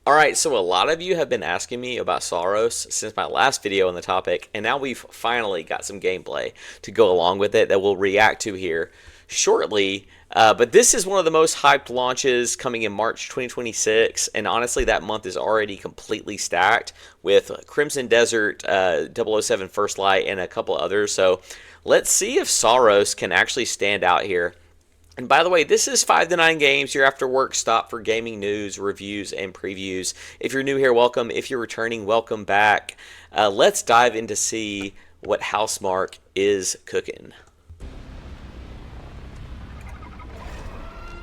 Alright, so a lot of you have been asking me about Saros since my last video on the topic, and now we've finally got some gameplay to go along with it that we'll react to here shortly. But this is one of the most hyped launches coming in March 2026, and honestly, that month is already completely stacked with Crimson Desert, 007 First Light, and a couple others. So let's see if Saros can actually stand out here. And by the way, this is 5 to 9 games, your after work stop for gaming news, reviews, and previews. If you're new here, welcome. If you're returning, welcome back. Let's dive in to see what Housemarque is cooking.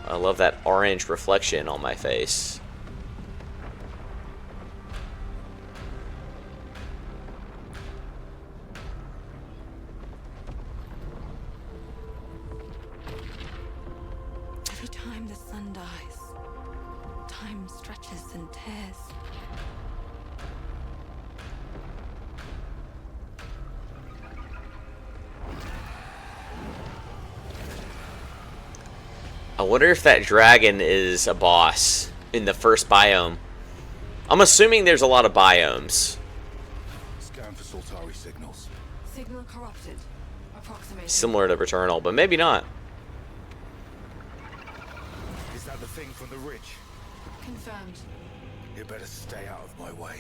I love that orange reflection on my face. Every time the sun dies, time stretches and tears. I wonder if that dragon is a boss in the first biome. I'm assuming there's a lot of biomes. Scan for Soltari signals. Signal corrupted. Approximation. Similar to Returnal, but maybe not. Is that the thing from the ridge? Confirmed. You better stay out of my way.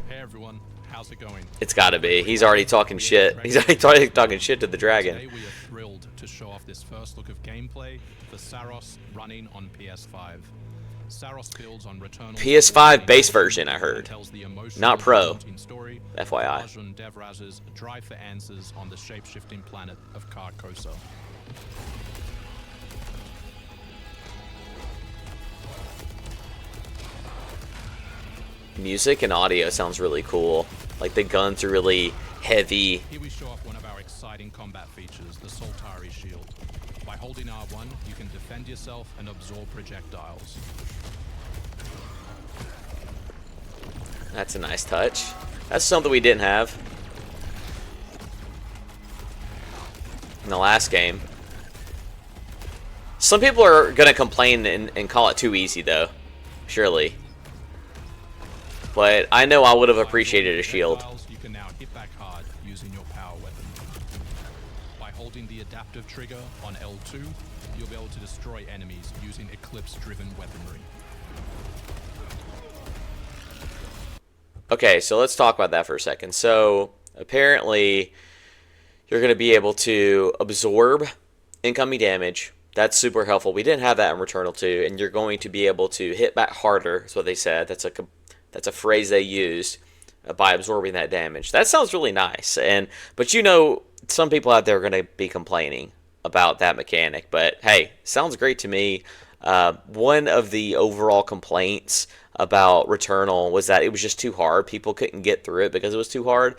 Hey everyone, how's it going? It's gotta be. He's already talking shit. He's already talking shit to the dragon. Today we are thrilled to show off this first look of gameplay for Saros running on PS5. Saros builds on Returnal. PS5 base version, I heard. Tells the emotional, Not Pro. haunting story FYI. of Arjun Devraz's drive for answers on the shape-shifting planet of Carcosa. Music and audio sounds really cool. Like the guns are really heavy. Here we show off one of our exciting combat features, the Soltari shield. By holding R1, you can defend yourself and absorb projectiles. That's a nice touch. That's something we didn't have in the last game. Some people are gonna complain and call it too easy though, surely. But I know I would have appreciated a shield. You can now hit back hard using your power weapon. By holding the adaptive trigger on L2, you'll be able to destroy enemies using eclipse-driven weaponry. Okay, so let's talk about that for a second. So apparently you're going to be able to absorb incoming damage. That's super helpful. We didn't have that in Returnal 2, and you're going to be able to hit back harder. That's what they said. That's a phrase they used by absorbing that damage. That sounds really nice. But you know, some people out there are going to be complaining about that mechanic. But hey, sounds great to me. One of the overall complaints about Returnal was that it was just too hard. People couldn't get through it because it was too hard.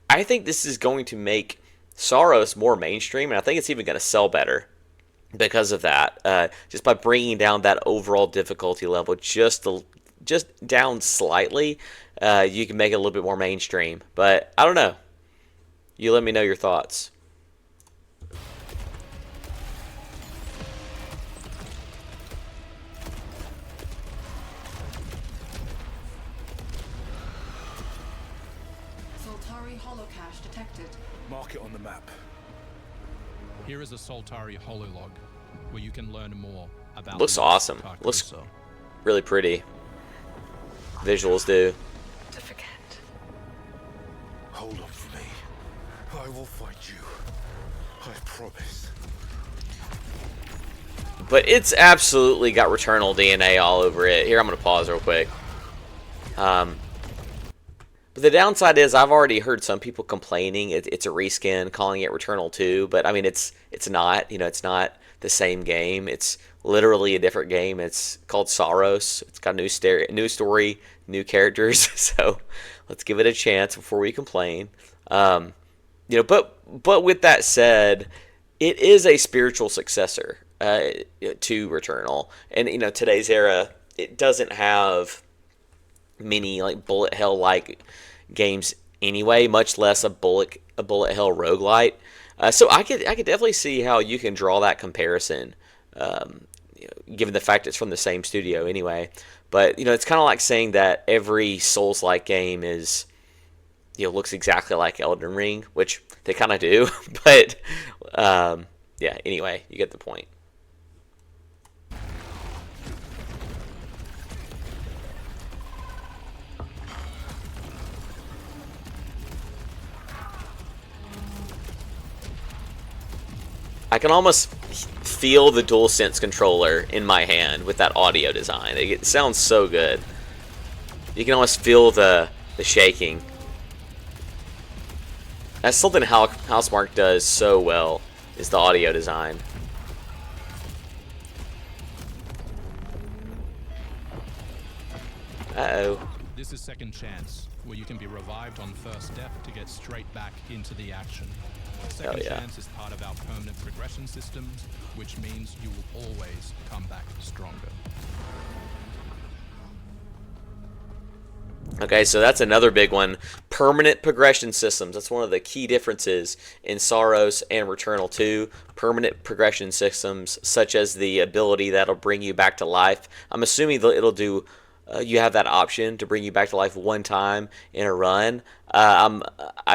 I think this is going to make Saros more mainstream, and I think it's even going to sell better because of that. Just by bringing down that overall difficulty level just down slightly, you can make it a little bit more mainstream. But I don't know. You let me know your thoughts. Soltari holocache detected. Mark it on the map. Here is a Soltari hololog, where you can learn more about. Looks awesome. Carcosa. Looks really pretty. Visuals do. To forget. Hold on for me. I will fight you. I promise. But it's absolutely got Returnal DNA all over it. Here, I'm going to pause real quick. But the downside is I've already heard some people complaining it's a reskin, calling it Returnal 2. But, I mean, it's not. You know, it's not the same game. It's literally a different game. It's called Saros. It's got a new story, new characters. So let's give it a chance before we complain. You know, but with that said, it is a spiritual successor to Returnal, and you know, today's era, it doesn't have many like bullet hell like games anyway, much less a bullet hell roguelite. So I could definitely see how you can draw that comparison, you know, given the fact it's from the same studio anyway. But it's kind of like saying that every Souls-like game is looks exactly like Elden Ring, which they kind of do. But yeah, anyway, you get the point. I can almost feel the DualSense controller in my hand with that audio design. It sounds so good. You can almost feel the shaking. That's something Housemarque does so well, is the audio design. Uh-oh. This is Second Chance, where you can be revived on first death to get straight back into the action. Second yeah. Chance is part of our permanent progression systems, which means you will always come back stronger. Okay, so that's another big one. Permanent progression systems. That's one of the key differences in Saros and Returnal 2. Permanent progression systems, such as the ability that'll bring you back to life. I'm assuming it'll do. You have that option to bring you back to life one time in a run. I'm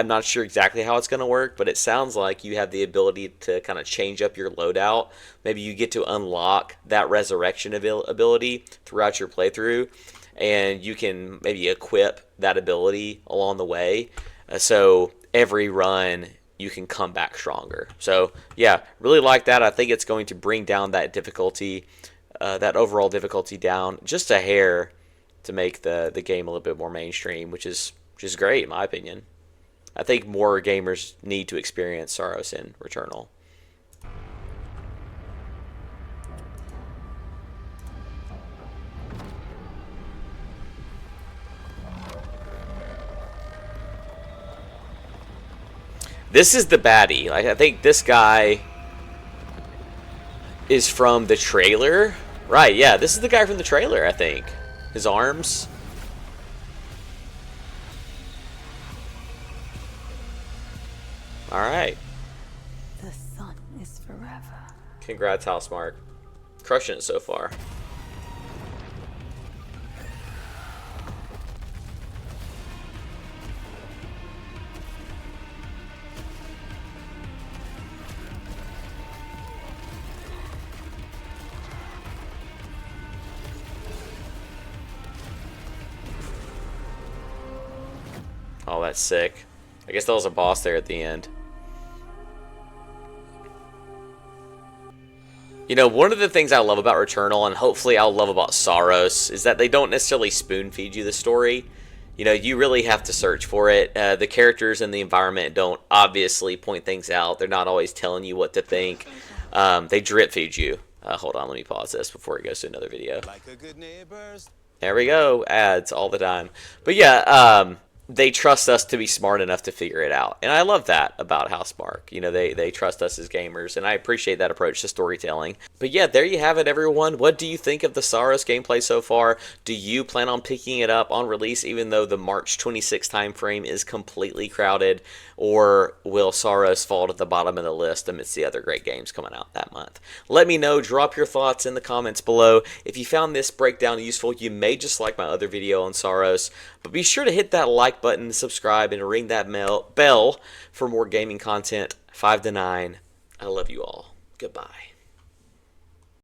not sure exactly how it's going to work, but it sounds like you have the ability to kind of change up your loadout. Maybe you get to unlock that resurrection ability throughout your playthrough, and you can maybe equip that ability along the way. So every run you can come back stronger. So yeah, really like that. I think it's going to bring down that difficulty, that overall difficulty down just a hair, to make the game a little bit more mainstream, which is great in my opinion. I think more gamers need to experience Saros in Returnal. This is the baddie. Like, I think this guy is from the trailer. Right, yeah, this is the guy from the trailer, I think. His arms. Alright. The sun is forever. Congrats, Housemarque. Crushing it so far. Oh, that's sick. I guess that was a boss there at the end. One of the things I love about Returnal, and hopefully I'll love about Saros, is that they don't necessarily spoon-feed you the story. You really have to search for it. The characters and the environment don't obviously point things out. They're not always telling you what to think. They drip-feed you. Hold on, let me pause this before it goes to another video. Like a good neighbors. There we go. Ads all the time. But yeah, they trust us to be smart enough to figure it out. And I love that about Housemarque. They trust us as gamers, and I appreciate that approach to storytelling. But yeah, there you have it, everyone. What do you think of the Saros gameplay so far? Do you plan on picking it up on release, even though the March 26th time frame is completely crowded? Or will Saros fall to the bottom of the list amidst the other great games coming out that month? Let me know. Drop your thoughts in the comments below. If you found this breakdown useful, you may just like my other video on Saros. But be sure to hit that like button, subscribe, and ring that bell for more gaming content. 5 to 9. I love you all. Goodbye.